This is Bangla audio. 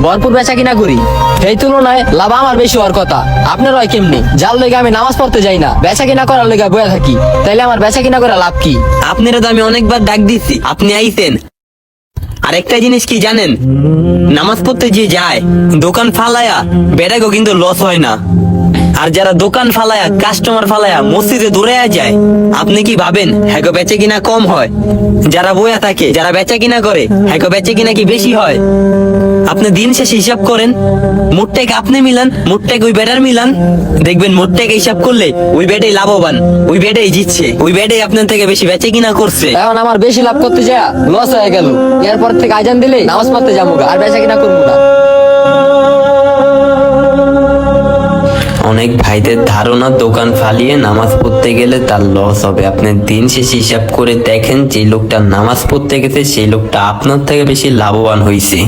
ভরপুর বেচা কিনা করি, সেই তুলনায় লাভ আমার বেশি হওয়ার কথা। আপনার হয় কেমনি? যার লেগে আমি নামাজ পড়তে যাই না, বেচা কিনা করার লেগে বয়ে থাকি, তাইলে আমার বেচা কিনা করে লাভ কি? আপনারা তো আমি অনেকবার ডাক দিচ্ছি, আপনি আইছেন। আর একটা জিনিস কি জানেন, নামাজ পড়তে যে যায় দোকান ফালায়া বেড়াগো কিন্তু লস হয় না। আর যারা দোকান ফালায়া কাস্টমার ফালায়া মসজিদে দৌড়ে যায়, আপনি কি ভাবেন হ্যাগো বেচে কিনা কম হয়? যারা বয়া থাকে, যারা বেচা কিনা করে, হ্যাগো বেচে কিনা কি বেশি হয়? আপনি দিন শেষে হিসাব করেন, মোটটেক আপনি মিলান, মোটটেক ওই বেটার মিলান, দেখবেন মোটটেক হিসাব করলে ওই বেটাই লাভবান, ওই বেটাই জিতছে, ওই বেটাই আপনার থেকে বেশি বেচে কিনা করছে। এখন আমার বেশি লাভ করতে যায় লস হয়ে গেল, এরপর থেকে আজান দিলে নামাজ পড়তে যাবো আর বেচা কিনা করবো না। অনেক ভাইদের ধারণা দোকান ফালিয়ে নামাজ পড়তে গেলে তার লস হবে। আপনি দিন শেষে হিসাব করে দেখেন, যে লোকটা নামাজ পড়তে গেছে সেই লোকটা আপনার থেকে বেশি লাভবান হয়েছে।